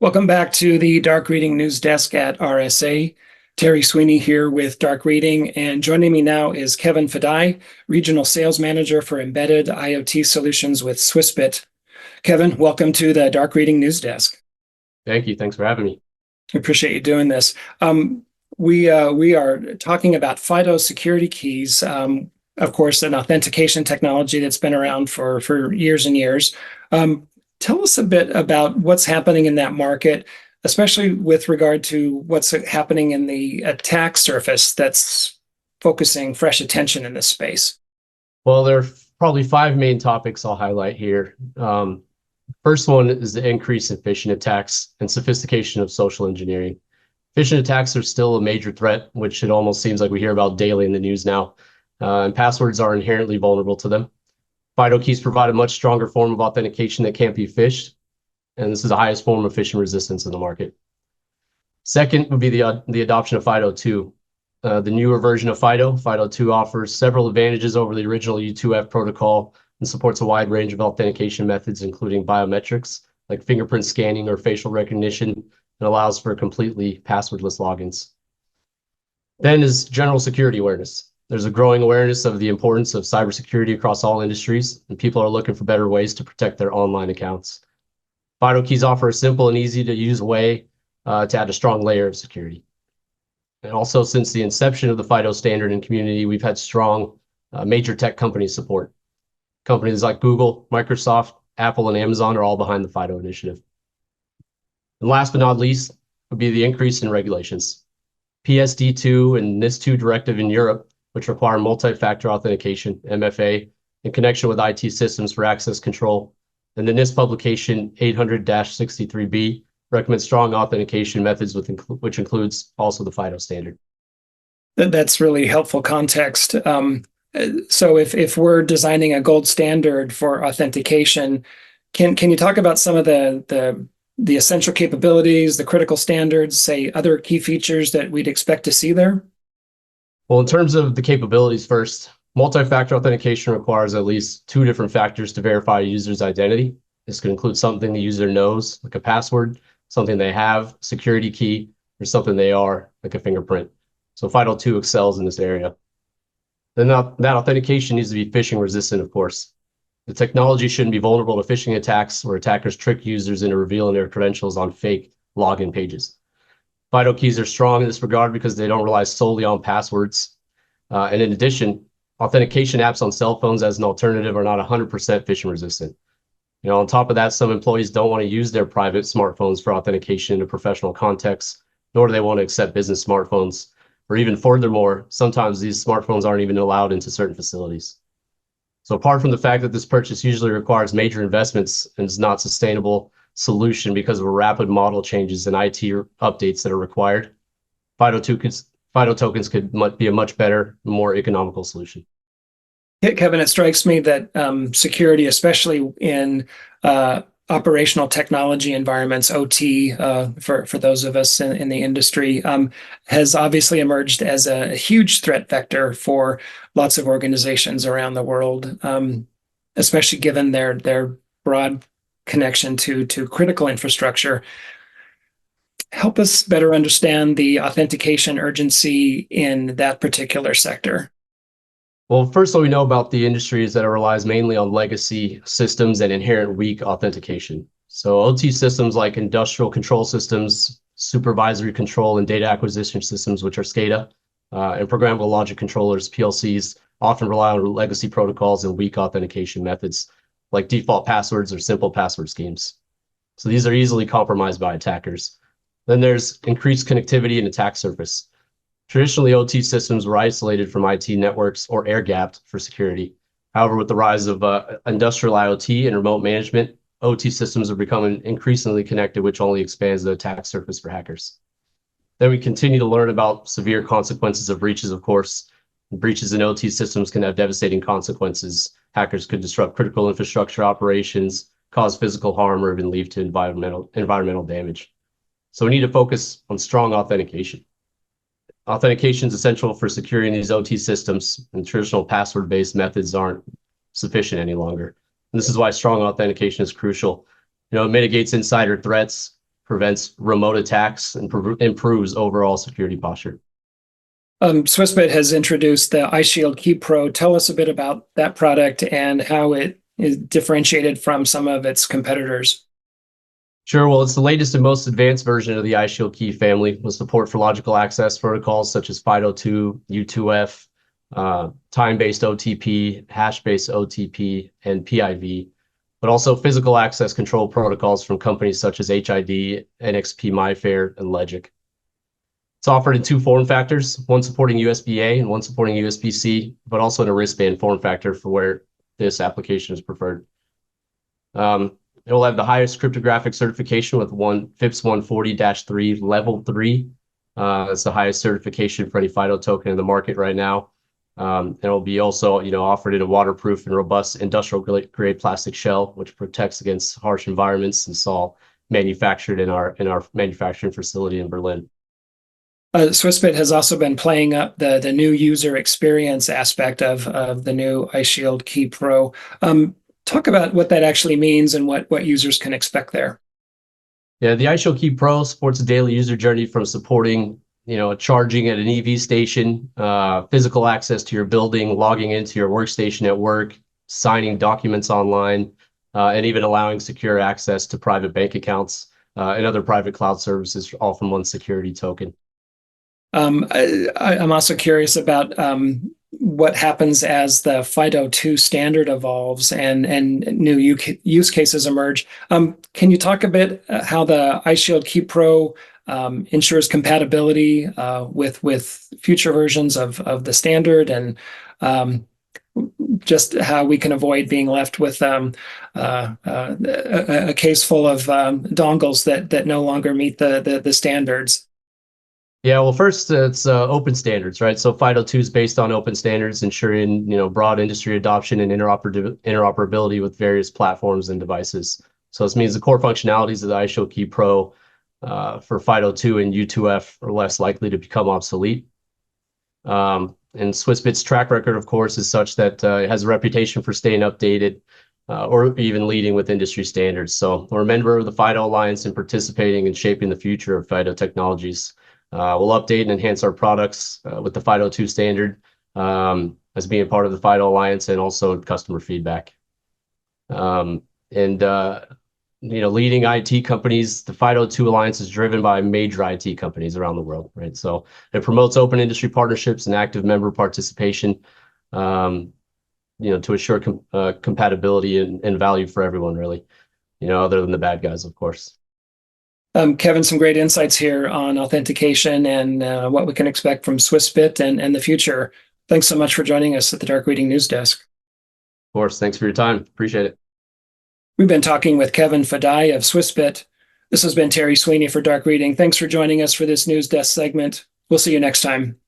Welcome back to the Dark Reading News Desk at RSA. Terry Sweeney here with Dark Reading, and joining me now is Kevin Fadaie, Regional Sales Manager for Embedded IoT Solutions with Swissbit. Kevin, welcome to the Dark Reading News Desk. Thank you. Thanks for having me. I appreciate you doing this. We are talking about FIDO security keys, of course, an authentication technology that's been around for years and years. Tell us a bit about what's happening in that market, especially with regard to what's happening in the attack surface that's focusing fresh attention in this space. Well, there are probably five main topics I'll highlight here. First one is the increase in phishing attacks and sophistication of social engineering. Phishing attacks are still a major threat, which it almost seems like we hear about daily in the news now, and passwords are inherently vulnerable to them. FIDO keys provide a much stronger form of authentication that can't be phished, and this is the highest form of phishing resistance in the market. Second would be the adoption of FIDO 2. The newer version of FIDO, FIDO 2, offers several advantages over the original U2F protocol and supports a wide range of authentication methods, including biometrics, like fingerprint scanning or facial recognition, and allows for completely passwordless logins. Then is general security awareness. There's a growing awareness of the importance of cybersecurity across all industries, and people are looking for better ways to protect their online accounts. FIDO keys offer a simple and easy to use way to add a strong layer of security. And also, since the inception of the FIDO standard and community, we've had strong major tech company support. Companies like Google, Microsoft, Apple, and Amazon are all behind the FIDO initiative. And last but not least would be the increase in regulations. PSD2 and NIS2 directive in Europe, which require multi-factor authentication, MFA, in connection with IT systems for access control. And the NIST publication 800-63B recommends strong authentication methods, which includes also the FIDO standard. That's really helpful context. So if we're designing a gold standard for authentication, can you talk about some of the essential capabilities, the critical standards, say other key features that we'd expect to see there? Well, in terms of the capabilities first, multi-factor authentication requires at least two different factors to verify a user's identity. This could include something the user knows, like a password, something they have, security key, or something they are, like a fingerprint. So FIDO 2 excels in this area. Then that authentication needs to be phishing resistant, of course. The technology shouldn't be vulnerable to phishing attacks where attackers trick users into revealing their credentials on fake login pages. FIDO keys are strong in this regard because they don't rely solely on passwords. And in addition, authentication apps on cell phones as an alternative are not 100% phishing resistant. On top of that, some employees don't want to use their private smartphones for authentication in a professional context, nor do they want to accept business smartphones. Or even furthermore, sometimes these smartphones aren't even allowed into certain facilities. So apart from the fact that this purchase usually requires major investments and is not sustainable solution because of rapid model changes and IT updates that are required, FIDO tokens could be a much better, more economical solution. Kevin, it strikes me that security, especially in operational technology environments, OT, for those of us in the industry, has obviously emerged as a huge threat vector for lots of organizations around the world, especially given their broad connection to critical infrastructure. Help us better understand the authentication urgency in that particular sector. Well, first, what we know about the industry is that it relies mainly on legacy systems and inherent weak authentication. So OT systems like industrial control systems, supervisory control, and data acquisition systems, which are SCADA, and programmable logic controllers, PLCs, often rely on legacy protocols and weak authentication methods, like default passwords or simple password schemes. So these are easily compromised by attackers. Then there's increased connectivity and attack surface. Traditionally, OT systems were isolated from IT networks or air-gapped for security. However, with the rise of industrial IoT and remote management, OT systems are becoming increasingly connected, which only expands the attack surface for hackers. Then we continue to learn about severe consequences of breaches, of course. Breaches in OT systems can have devastating consequences. Hackers could disrupt critical infrastructure operations, cause physical harm, or even lead to environmental damage. So we need to focus on strong authentication. Authentication is essential for securing these OT systems, and traditional password-based methods aren't sufficient any longer. And this is why strong authentication is crucial. It mitigates insider threats, prevents remote attacks and improves overall security posture. Swissbit has introduced the iShield Key Pro. Tell us a bit about that product and how it is differentiated from some of its competitors. Sure. Well, it's the latest and most advanced version of the iShield key family with support for logical access protocols such as FIDO2, U2F, time-based OTP, hash-based OTP, and PIV, but also physical access control protocols from companies such as HID, NXP MyFair, and Legic. It's offered in two form factors, one supporting USB-A and one supporting USB-C, but also in a wristband form factor for where this application is preferred. It will have the highest cryptographic certification with FIPS 140-3 Level 3. It's the highest certification for any FIDO token in the market right now. And it will be also, offered in a waterproof and robust industrial grade plastic shell, which protects against harsh environments, and it's all manufactured in our manufacturing facility in Berlin. Swissbit has also been playing up the new user experience aspect of the new iShield Key Pro. Talk about what that actually means and what users can expect there. Yeah, the iShield Key Pro supports a daily user journey from supporting, charging at an EV station, physical access to your building, logging into your workstation at work, signing documents online, and even allowing secure access to private bank accounts and other private cloud services, all from one security token. I'm also curious about what happens as the FIDO2 standard evolves and new use cases emerge. Can you talk a bit how the iShield Key Pro ensures compatibility with future versions of the standard, and just how we can avoid being left with a case full of dongles that no longer meet the standards? Yeah, well, first it's open standards, right? So FIDO2 is based on open standards, ensuring broad industry adoption and interoperability with various platforms and devices. So this means the core functionalities of the iShield Key Pro for FIDO2 and U2F are less likely to become obsolete. And Swissbit's track record, of course, is such that it has a reputation for staying updated or even leading with industry standards. So we're a member of the FIDO Alliance and participating in shaping the future of FIDO technologies. We'll update and enhance our products with the FIDO2 standard as being part of the FIDO Alliance, and also customer feedback. Leading IT companies, the FIDO2 Alliance is driven by major IT companies around the world, right? So it promotes open industry partnerships and active member participation, to assure compatibility and value for everyone, really, other than the bad guys, of course. Kevin, some great insights here on authentication and what we can expect from Swissbit and the future. Thanks so much for joining us at the Dark Reading News Desk. Of course. Thanks for your time. Appreciate it. We've been talking with Kevin Fadaie of Swissbit. This has been Terry Sweeney for Dark Reading. Thanks for joining us for this News Desk segment. We'll see you next time.